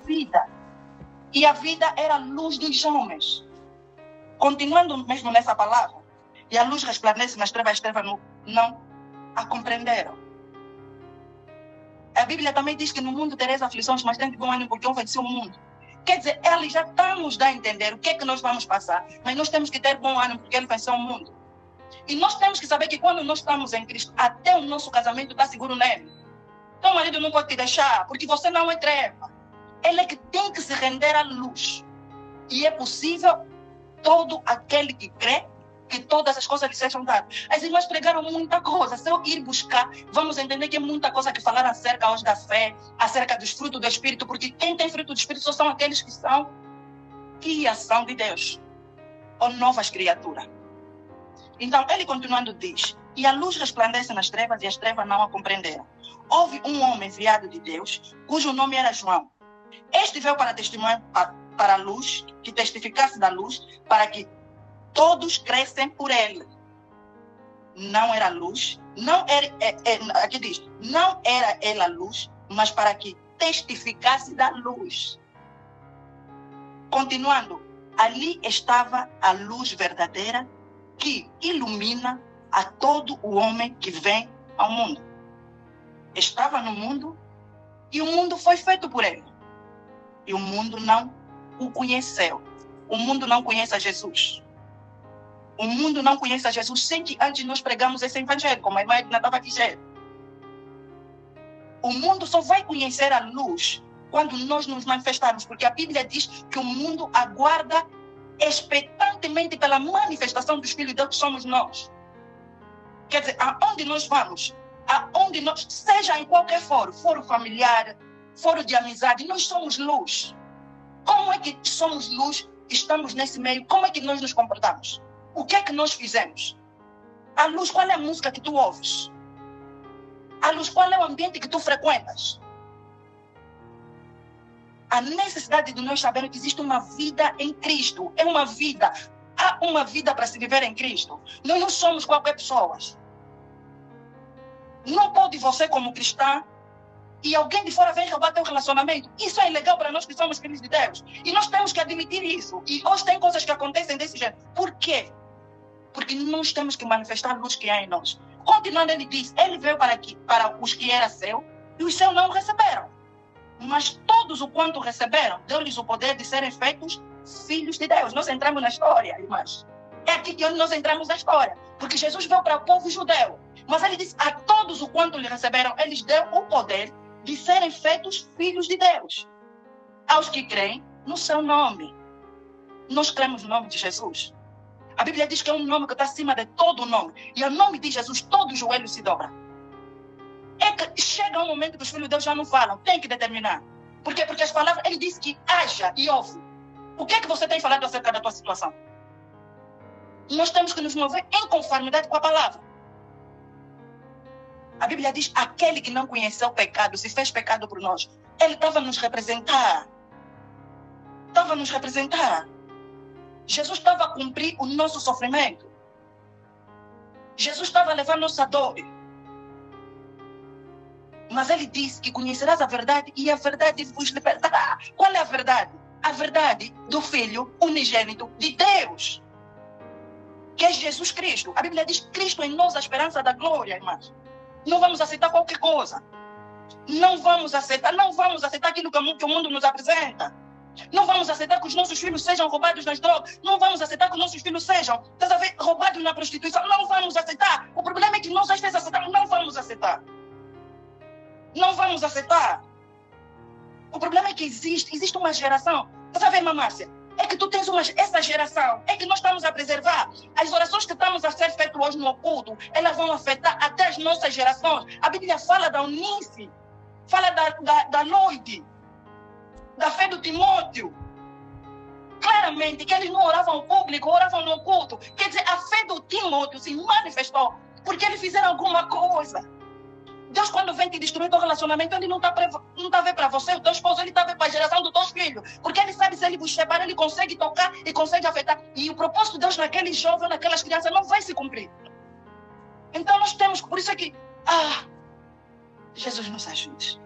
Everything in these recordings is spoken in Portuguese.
vida. E a vida era a luz dos homens. Continuando mesmo nessa palavra, e a luz resplandece nas trevas, as trevas não a compreenderam. A Bíblia também diz que no mundo tereis aflições, mas tem de bom ânimo porque eu venci o mundo. Quer dizer, ele já está nos dando a entender o que é que nós vamos passar, mas nós temos que ter bom ânimo porque ele venceu o mundo. E nós temos que saber que quando nós estamos em Cristo, até o nosso casamento está seguro nele. Então o marido não pode te deixar, porque você não é treva. Ele é que tem que se render à luz. E é possível todo aquele que crê que todas as coisas lhe sejam dadas. As irmãs pregaram muita coisa. Se eu ir buscar, vamos entender que é muita coisa que falaram acerca hoje da fé, acerca dos frutos do Espírito, porque quem tem fruto do Espírito só são aqueles que são criação de Deus, ou novas criaturas. Então, ele continuando diz, e a luz resplandece nas trevas, e as trevas não a compreenderam. Houve um homem enviado de Deus, cujo nome era João. Este veio para testemunhar para a luz, que testificasse da luz, para que todos crescem por ele. Não era luz, não era, aqui diz, não era ela a luz, mas para que testificasse da luz. Continuando, ali estava a luz verdadeira que ilumina a todo o homem que vem ao mundo. Estava no mundo e o mundo foi feito por ele. E o mundo não o conheceu. O mundo não conhece a Jesus. O mundo não conhece a Jesus sem que antes nós pregamos esse evangelho, como a irmã Edna estava dizendo. O mundo só vai conhecer a luz quando nós nos manifestarmos, porque a Bíblia diz que o mundo aguarda expectantemente pela manifestação dos filhos de Deus que somos nós. Quer dizer, aonde nós vamos, aonde nós, seja em qualquer foro familiar, foro de amizade, nós somos luz. Como é que somos luz, estamos nesse meio, como é que nós nos comportamos? O que é que nós fizemos? A luz, qual é a música que tu ouves? A luz, qual é o ambiente que tu frequentas? A necessidade de nós sabermos que existe uma vida em Cristo. É uma vida. Há uma vida para se viver em Cristo. Nós não somos qualquer pessoa. Não pode você, como cristã, e alguém de fora vem roubar teu relacionamento. Isso é ilegal para nós que somos filhos de Deus. E nós temos que admitir isso. E hoje tem coisas que acontecem desse jeito. Por quê? Porque nós temos que manifestar a luz que há em nós. Continuando, ele diz, ele veio para os que era seu, e os seus não o receberam. Mas todos o quanto receberam, deu-lhes o poder de serem feitos filhos de Deus. Nós entramos na história, irmãs. É aqui que nós entramos na história. Porque Jesus veio para o povo judeu. Mas ele disse, a todos o quanto lhe receberam, eles deu o poder de serem feitos filhos de Deus. Aos que creem no seu nome. Nós cremos no nome de Jesus. A Bíblia diz que é um nome que está acima de todo nome. E ao nome de Jesus, todo joelho se dobra. É que chega um momento que os filhos de Deus já não falam. Tem que determinar. Por quê? Porque as palavras, ele diz que haja e ouve. O que é que você tem falado acerca da tua situação? Nós temos que nos mover em conformidade com a palavra. A Bíblia diz, aquele que não conheceu o pecado, se fez pecado por nós. Ele estava a nos representar. Estava a nos representar. Jesus estava a cumprir o nosso sofrimento. Jesus estava a levar nossa dor. Mas ele disse que conhecerás a verdade e a verdade vos libertará. Qual é a verdade? A verdade do Filho unigênito de Deus, que é Jesus Cristo. A Bíblia diz, Cristo em nós a esperança da glória, irmãos. Não vamos aceitar qualquer coisa. Não vamos aceitar aquilo que o mundo nos apresenta. Não vamos aceitar que os nossos filhos sejam roubados nas drogas. Não vamos aceitar que os nossos filhos sejam roubados na prostituição. Não vamos aceitar. O problema é que nós às vezes aceitamos. Não vamos aceitar. Não vamos aceitar. O problema é que existe uma geração. Estás a ver, irmã Márcia? É que tu tens essa geração. É que nós estamos a preservar. As orações que estamos a ser feitas hoje no oculto, elas vão afetar até as nossas gerações. A Bíblia fala da Eunice, fala da Loide, da fé do Timóteo. Claramente que eles não oravam ao público, oravam no oculto. Quer dizer, a fé do Timóteo se manifestou porque eles fizeram alguma coisa. Deus, quando vem te destruir teu relacionamento, ele não está a ver para você, o teu esposo, ele está a ver para a geração dos teus filhos. Porque ele sabe, se ele vos separar, ele consegue tocar e consegue afetar. E o propósito de Deus naquele jovem, naquelas crianças, não vai se cumprir. Então nós temos, por isso é que, Jesus nos ajude.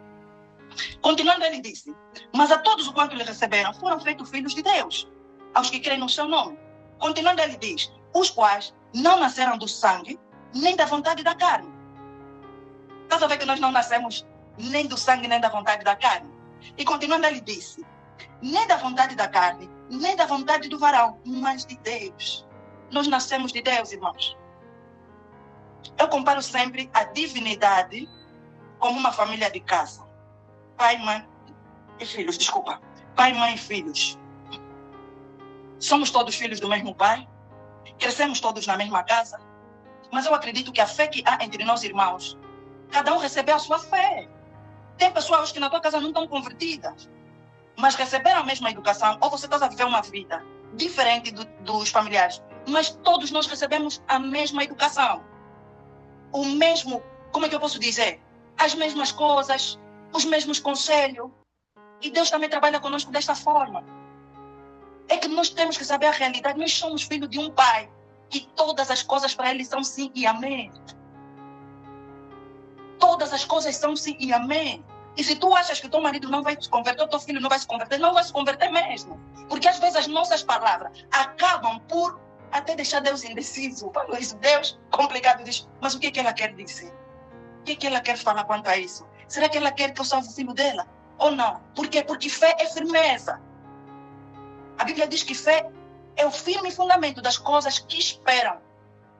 Continuando, ele disse: mas a todos o quanto lhe receberam foram feitos filhos de Deus, aos que creem no seu nome. Continuando, ele diz: os quais não nasceram do sangue, nem da vontade da carne. Estás a ver que nós não nascemos nem do sangue, nem da vontade da carne? E continuando, ele disse: nem da vontade da carne, nem da vontade do varão, mas de Deus. Nós nascemos de Deus, irmãos. Eu comparo sempre a divindade como uma família de casa. Pai, mãe e filhos, desculpa. Pai, mãe e filhos. Somos todos filhos do mesmo pai. Crescemos todos na mesma casa. Mas eu acredito que a fé que há entre nós irmãos, cada um recebeu a sua fé. Tem pessoas que na tua casa não estão convertidas, mas receberam a mesma educação, ou você está a viver uma vida diferente dos familiares. Mas todos nós recebemos a mesma educação. O mesmo, como é que eu posso dizer? As mesmas coisas, os mesmos conselhos. E Deus também trabalha conosco desta forma. É que nós temos que saber a realidade. Nós somos filhos de um pai. E todas as coisas para ele são sim e amém. Todas as coisas são sim e amém. E se tu achas que teu marido não vai se converter, ou teu filho não vai se converter, não vai se converter mesmo. Porque às vezes as nossas palavras acabam por até deixar Deus indeciso. Quando isso, Deus, complicado, diz: mas o que ela quer dizer? O que ela quer falar quanto a isso? Será que ela quer que eu salve o filho dela? Ou não? Por quê? Porque fé é firmeza. A Bíblia diz que fé é o firme fundamento das coisas que esperam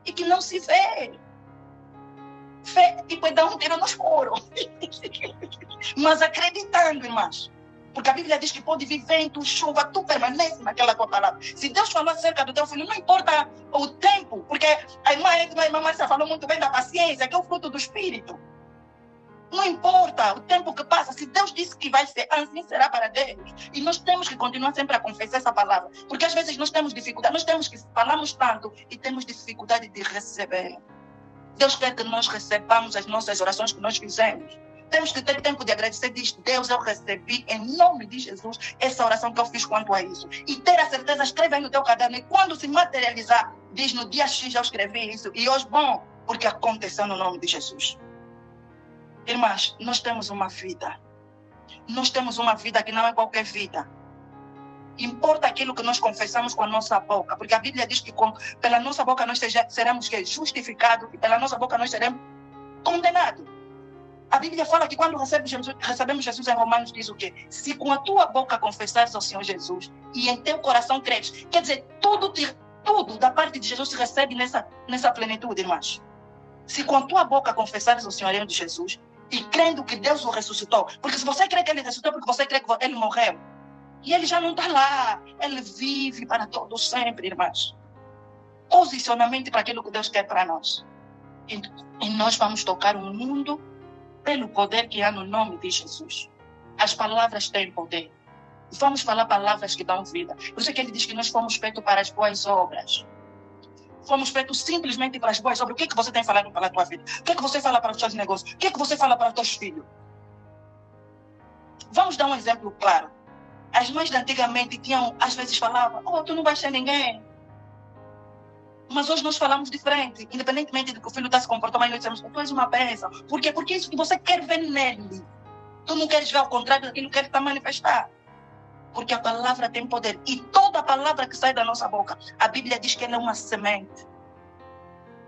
e que não se vê. Fé tipo é dar um tiro no escuro. Mas acreditando, irmãos. Porque a Bíblia diz que pode vir vento, chuva, tu permanece naquela tua palavra. Se Deus falou acerca do teu filho, não importa o tempo, porque a irmã Márcia falou muito bem da paciência, que é o fruto do Espírito. Não importa o tempo que passa, se Deus disse que vai ser, assim será para Deus. E nós temos que continuar sempre a confessar essa palavra. Porque às vezes nós temos dificuldade, nós temos que falamos tanto e temos dificuldade de receber. Deus quer que nós recebamos as nossas orações que nós fizemos. Temos que ter tempo de agradecer. Diz: Deus, eu recebi em nome de Jesus essa oração que eu fiz quanto a isso. E ter a certeza, escreve aí no teu caderno. E quando se materializar, diz: no dia X eu escrevi isso. E hoje, bom, porque aconteceu no nome de Jesus. Irmãs, nós temos uma vida. Nós temos uma vida que não é qualquer vida. Importa aquilo que nós confessamos com a nossa boca. Porque a Bíblia diz que pela nossa boca nós seremos justificados e pela nossa boca nós seremos condenados. A Bíblia fala que quando recebemos Jesus em Romanos diz o quê? Se com a tua boca confessares ao Senhor Jesus e em teu coração creres, quer dizer, tudo da parte de Jesus se recebe nessa plenitude, irmãos. Se com a tua boca confessares o Senhor de Jesus e crendo que Deus o ressuscitou, porque se você crê que ele ressuscitou, porque você crê que ele morreu, e ele já não está lá, ele vive para todo sempre, irmãos. Posicionamento para aquilo que Deus quer para nós. E nós vamos tocar o mundo pelo poder que há no nome de Jesus. As palavras têm poder. Vamos falar palavras que dão vida. Por isso é que ele diz que nós fomos feitos para as boas obras. Fomos feitos simplesmente para as boas obras. O que é que você tem falado para a tua vida? O que é que você fala para os seus negócios? O que é que você fala para os teus filhos? Vamos dar um exemplo claro. As mães de antigamente às vezes falavam: oh, tu não vais ser ninguém. Mas hoje nós falamos diferente. Independentemente de que o filho está se comportando, mas nós dizemos: tu és uma bênção. Por quê? Porque é isso que você quer ver nele. Tu não queres ver ao contrário daquilo que ele está a manifestar. Porque a palavra tem poder. E toda palavra que sai da nossa boca, a Bíblia diz que ela é uma semente.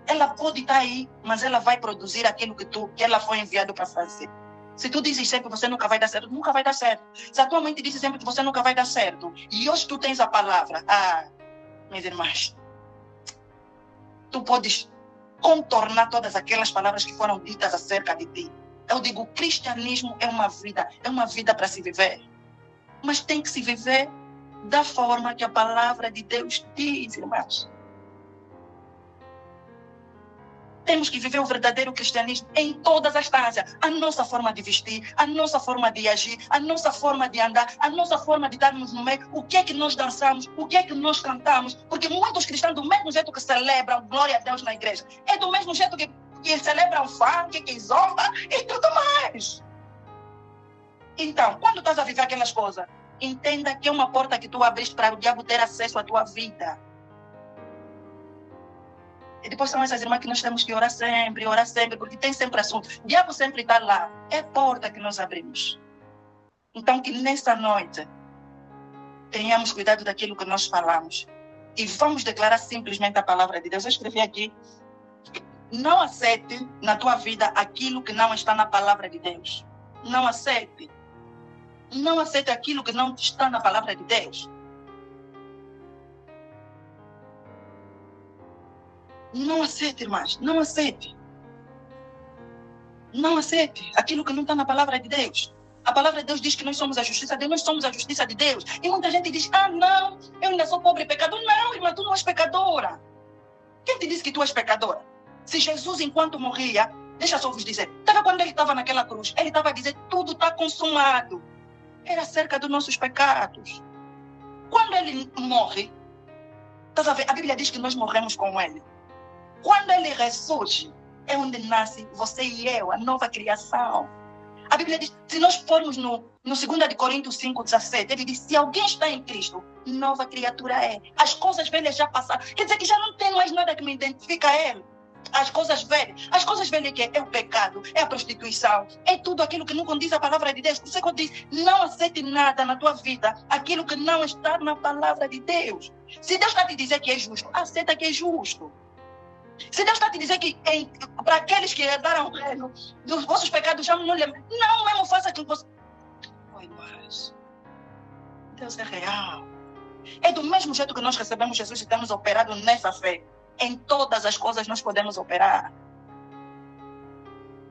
Ela pode estar aí, mas ela vai produzir aquilo que ela foi enviada para fazer. Se tu dizes sempre que você nunca vai dar certo, nunca vai dar certo. Se a tua mente diz sempre que você nunca vai dar certo, e hoje tu tens a palavra, minhas irmãs, tu podes contornar todas aquelas palavras que foram ditas acerca de ti. Eu digo, o cristianismo é uma vida para se viver. Mas tem que se viver da forma que a palavra de Deus diz, irmãos. Temos que viver o verdadeiro cristianismo em todas as instâncias. A nossa forma de vestir, a nossa forma de agir, a nossa forma de andar, a nossa forma de estarmos no meio. O que é que nós dançamos, o que é que nós cantamos. Porque muitos cristãos, do mesmo jeito que celebram glória a Deus na igreja, é do mesmo jeito que celebram funk, que zomba e tudo mais. Então, quando estás a viver aquelas coisas, entenda que é uma porta que tu abriste para o diabo ter acesso à tua vida. E depois são essas irmãs que nós temos que orar sempre, porque tem sempre assunto. O diabo sempre está lá. É a porta que nós abrimos. Então, que nessa noite tenhamos cuidado daquilo que nós falamos e vamos declarar simplesmente a palavra de Deus. Eu escrevi aqui: não aceite na tua vida aquilo que não está na palavra de Deus. Não aceite. Não aceite aquilo que não está na palavra de Deus. Não aceite, irmãs. Não aceite. Não aceite aquilo que não está na palavra de Deus. A palavra de Deus diz que nós somos a justiça de Deus, nós somos a justiça de Deus. E muita gente diz: ah, não, eu ainda sou pobre e pecador. Não, irmã, tu não és pecadora. Quem te disse que tu és pecadora? Se Jesus, enquanto morria, deixa só vos dizer, estava quando ele estava naquela cruz, ele estava a dizer: tudo está consumado. Era acerca dos nossos pecados. Quando ele morre, estás a ver? A Bíblia diz que nós morremos com ele. Quando ele ressurge, é onde nasce você e eu, a nova criação. A Bíblia diz, se nós formos no 2 de Coríntios 5:17, ele diz: se alguém está em Cristo, nova criatura é. As coisas velhas já passaram. Quer dizer que já não tem mais nada que me identifica a ele. As coisas velhas que é o pecado, é a prostituição, é tudo aquilo que não condiz a palavra de Deus. Por isso que eu disse: não aceite nada na tua vida, aquilo que não está na palavra de Deus. Se Deus está a te dizer que é justo, aceita que é justo. Se Deus está a te dizer que para aqueles que herdaram o reino, dos vossos pecados já não lembram, não mesmo faça aquilo que você... Oi, mas Deus é real. É do mesmo jeito que nós recebemos Jesus e temos operado nessa fé. Em todas as coisas nós podemos operar.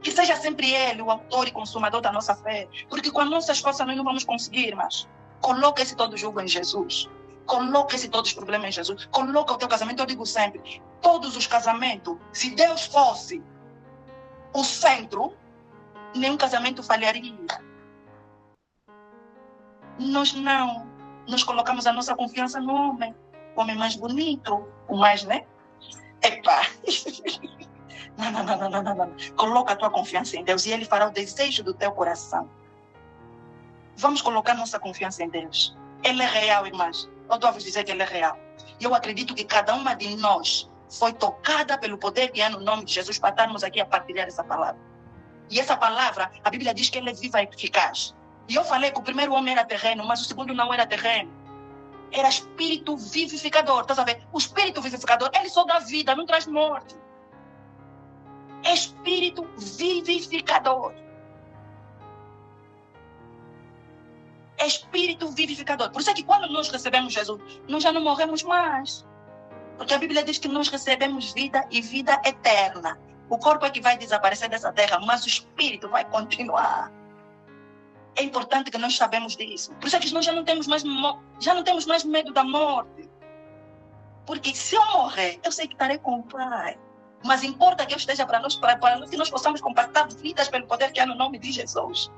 Que seja sempre Ele o autor e consumador da nossa fé. Porque com as nossas forças nós não vamos conseguir, mas coloca esse todo julgo em Jesus. Coloca esse todos os problemas em Jesus. Coloca o teu casamento. Eu digo sempre, todos os casamentos, se Deus fosse o centro, nenhum casamento falharia. Nós não. Nós colocamos a nossa confiança no homem. O homem mais bonito, o mais, né? Epa! Não. Coloca a tua confiança em Deus e Ele fará o desejo do teu coração. Vamos colocar nossa confiança em Deus. Ele é real, irmãs. Eu estou a vos dizer que Ele é real. E eu acredito que cada uma de nós foi tocada pelo poder que é no nome de Jesus para estarmos aqui a partilhar essa palavra. E essa palavra, a Bíblia diz que ela é viva e eficaz. E eu falei que o primeiro homem era terreno, mas o segundo não era terreno. Era espírito vivificador. Estás a ver? O espírito vivificador, ele só dá vida, não traz morte. Espírito vivificador. Espírito vivificador. Por isso é que quando nós recebemos Jesus, nós já não morremos mais. Porque a Bíblia diz que nós recebemos vida e vida eterna. O corpo é que vai desaparecer dessa terra, mas o espírito vai continuar. É importante que nós sabemos disso. Por isso é que nós já não temos mais medo da morte. Porque se eu morrer, eu sei que estarei com o Pai. Mas importa que eu esteja para nós, para que nós possamos compartilhar vidas pelo poder que há no nome de Jesus.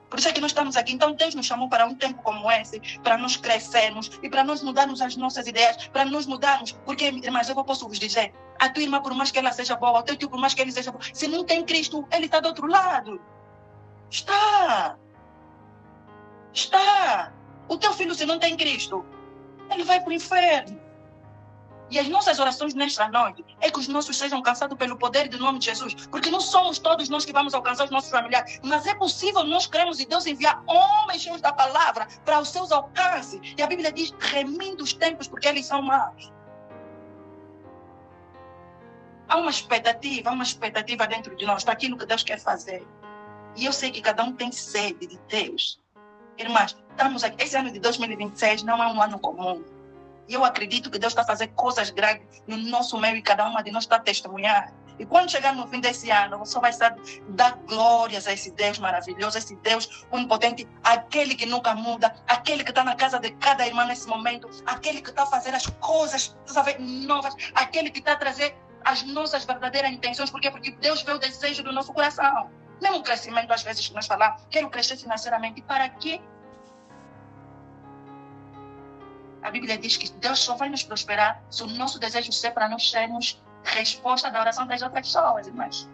Por isso é que nós estamos aqui. Então Deus nos chamou para um tempo como esse, para nós crescermos e para nós mudarmos as nossas ideias, para nós mudarmos. Porque, irmãs, eu posso vos dizer, a tua irmã, por mais que ela seja boa, o teu tio, por mais que ele seja bom, se não tem Cristo, ele está do outro lado. Está. O teu filho, se não tem Cristo, ele vai para o inferno. E as nossas orações nesta noite é que os nossos sejam alcançados pelo poder do nome de Jesus. Porque não somos todos nós que vamos alcançar os nossos familiares. Mas é possível nós cremos em Deus enviar homens cheios da palavra para os seus alcances. E a Bíblia diz, remindo os tempos porque eles são maus. Há uma expectativa dentro de nós, daquilo que Deus quer fazer. E eu sei que cada um tem sede de Deus. Irmãs, estamos aqui. Esse ano de 2026 não é um ano comum. E eu acredito que Deus está fazendo coisas grandes no nosso meio e cada uma de nós está a testemunhar. E quando chegar no fim desse ano, você vai estar dar glórias a esse Deus maravilhoso, esse Deus onipotente, aquele que nunca muda, aquele que está na casa de cada irmã nesse momento, aquele que está a fazer as coisas, sabe, novas, aquele que está a trazer as nossas verdadeiras intenções. Por quê? Porque Deus vê o desejo do nosso coração. Mesmo o crescimento, às vezes, que nós falamos, quero crescer financeiramente. Para quê? A Bíblia diz que Deus só vai nos prosperar se o nosso desejo ser para nós sermos resposta da oração das outras pessoas, irmãs.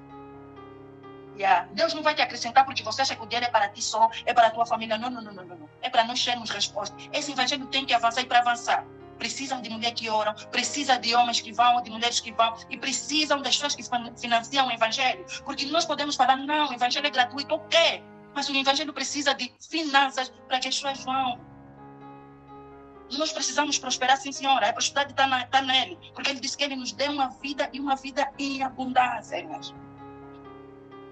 Deus não vai te acrescentar porque você acha que o dinheiro é para ti só, é para a tua família. Não. É para nós sermos resposta. Esse evangelho tem que avançar, e para avançar precisam de mulheres que oram, precisa de homens que vão, de mulheres que vão, e precisam das pessoas que financiam o evangelho. Porque nós podemos falar, não, o evangelho é gratuito, ok. Mas o evangelho precisa de finanças para que as pessoas vão. Nós precisamos prosperar, sim, senhora. A prosperidade está nele. Porque ele disse que ele nos deu uma vida e uma vida em abundância, irmãos.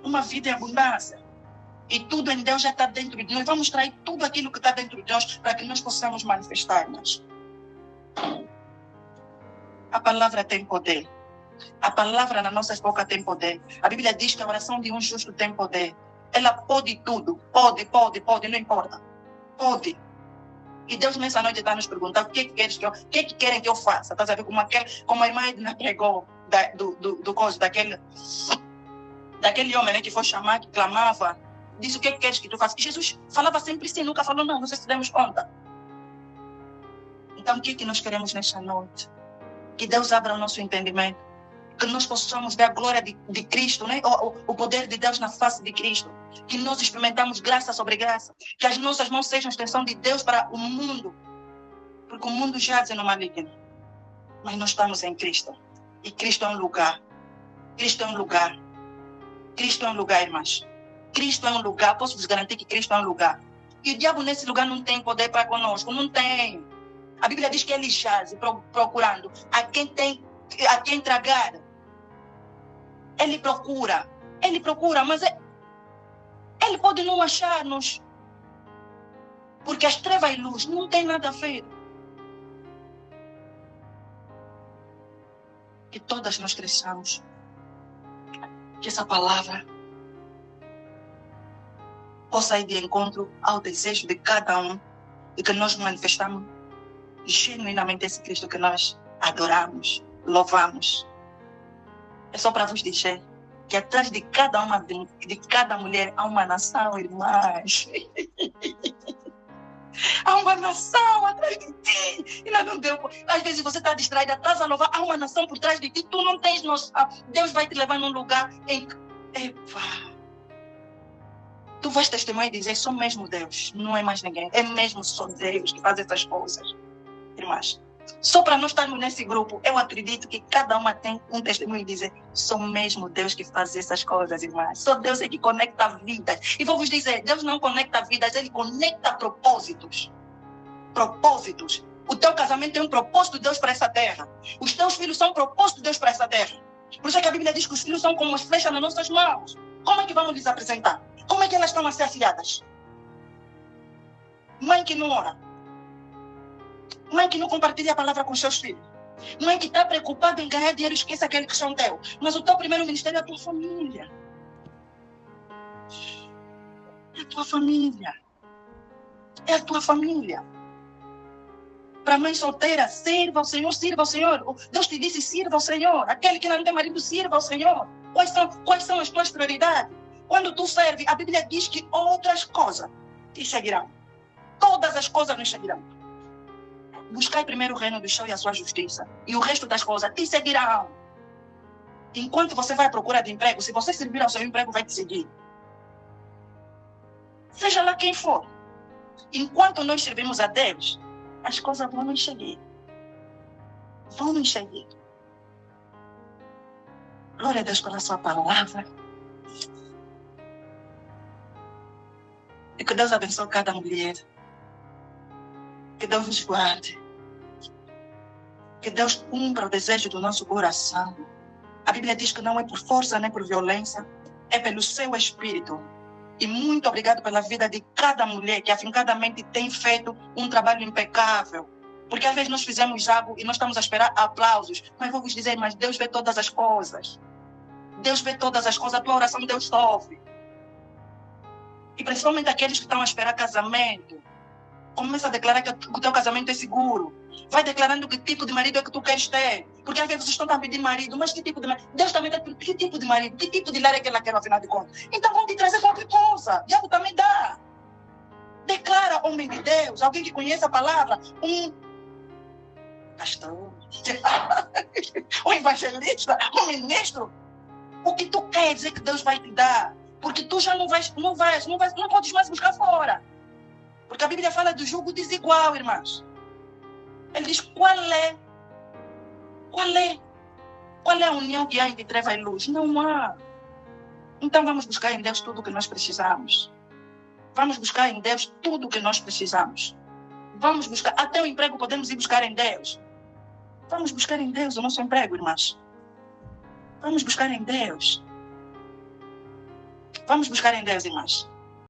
Uma vida em abundância. E tudo em Deus já está dentro de nós. Vamos trair tudo aquilo que está dentro de nós para que nós possamos manifestar, irmãos. A palavra tem poder. A palavra na nossa boca tem poder. A Bíblia diz que a oração de um justo tem poder. Ela pode tudo. Pode, não importa. Pode. E Deus nessa noite está nos perguntando o que querem que eu faça. Está a ver como a irmã Edna pregou daquele homem, né, que foi chamar, que clamava, disse o que queres que tu faça. E Jesus falava sempre sim, nunca falou não sei se demos conta. Então o que nós queremos nesta noite? Que Deus abra o nosso entendimento. Que nós possamos ver a glória de Cristo, né? o poder de Deus na face de Cristo. Que nós experimentamos graça sobre graça. Que as nossas mãos sejam extensão de Deus para o mundo. Porque o mundo jaz no maligno. Mas nós estamos em Cristo. E Cristo é um lugar. Cristo é um lugar. Cristo é um lugar, irmãs. Cristo é um lugar. Posso vos garantir que Cristo é um lugar. E o diabo nesse lugar não tem poder para conosco. Não tem. A Bíblia diz que ele jaz procurando a quem tragar. Ele procura, mas ele pode não achar-nos. Porque as trevas e luz não tem nada a ver. Que todas nós cresçamos. Que essa palavra possa ir de encontro ao desejo de cada um e que nós manifestamos genuinamente esse Cristo que nós adoramos, louvamos. É só para vos dizer que atrás de cada mulher há uma nação, irmãs. Há uma nação atrás de ti. E não deu. Às vezes você está distraída, estás a louvar, há uma nação por trás de ti. Tu não tens noção. Deus vai te levar num lugar em que... Tu vais testemunhar e dizer, sou mesmo Deus. Não é mais ninguém. É mesmo só Deus que faz essas coisas. Irmãs. Só para nós estarmos nesse grupo, eu acredito que cada uma tem um testemunho e dizer, sou mesmo Deus que faz essas coisas, irmãs. Só Deus é que conecta vidas. E vou vos dizer, Deus não conecta vidas, Ele conecta propósitos. Propósitos. O teu casamento é um propósito de Deus para essa terra. Os teus filhos são um propósito de Deus para essa terra. Por isso é que a Bíblia diz que os filhos são como as flechas nas nossas mãos. Como é que vamos lhes apresentar? Como é que elas estão a ser afiadas? Mãe que não ora. Mãe que não compartilha a palavra com seus filhos. Mãe que está preocupada em ganhar dinheiro e esquece aquele que são teus. Mas o teu primeiro ministério é a tua família. É a tua família. É a tua família. Para mãe solteira, sirva ao Senhor, sirva ao Senhor. Deus te disse, sirva ao Senhor. Aquele que não tem marido, sirva ao Senhor. Quais são as tuas prioridades? Quando tu serves, a Bíblia diz que outras coisas te seguirão. Todas as coisas nos seguirão. Buscai primeiro o reino do céu e a sua justiça. E o resto das coisas te seguirão. Enquanto você vai à procura de emprego, se você servir ao seu emprego, vai te seguir. Seja lá quem for. Enquanto nós servimos a Deus, as coisas vão nos seguir. Vão nos seguir. Glória a Deus pela sua palavra. E que Deus abençoe cada mulher. Que Deus nos guarde. Que Deus cumpra o desejo do nosso coração. A Bíblia diz que não é por força nem por violência, é pelo seu espírito. E muito obrigado pela vida de cada mulher que afincadamente tem feito um trabalho impecável. Porque às vezes nós fizemos algo e nós estamos a esperar aplausos. Mas vou vos dizer, mas Deus vê todas as coisas. Deus vê todas as coisas. A tua oração Deus ouve. E principalmente aqueles que estão a esperar casamento. Começa a declarar que o teu casamento é seguro. Vai declarando que tipo de marido é que tu queres ter. Porque às vezes vocês estão a pedir marido, mas que tipo de marido? Deus também dá que tipo de marido? Que tipo de lar é que ela quer, afinal de contas? Então vão te trazer qualquer coisa. Diabo também dá. Declara, homem de Deus, alguém que conhece a palavra, um pastor, um evangelista, um ministro. O que tu quer dizer que Deus vai te dar? Porque tu já não podes mais buscar fora. Porque a Bíblia fala do jugo desigual, irmãos. Ele diz, qual é a união que há entre treva e luz? Não há. Então vamos buscar em Deus tudo o que nós precisamos. Vamos buscar em Deus tudo o que nós precisamos. Vamos buscar, até o emprego podemos ir buscar em Deus. Vamos buscar em Deus o nosso emprego, irmãs. Vamos buscar em Deus. Vamos buscar em Deus, irmãs.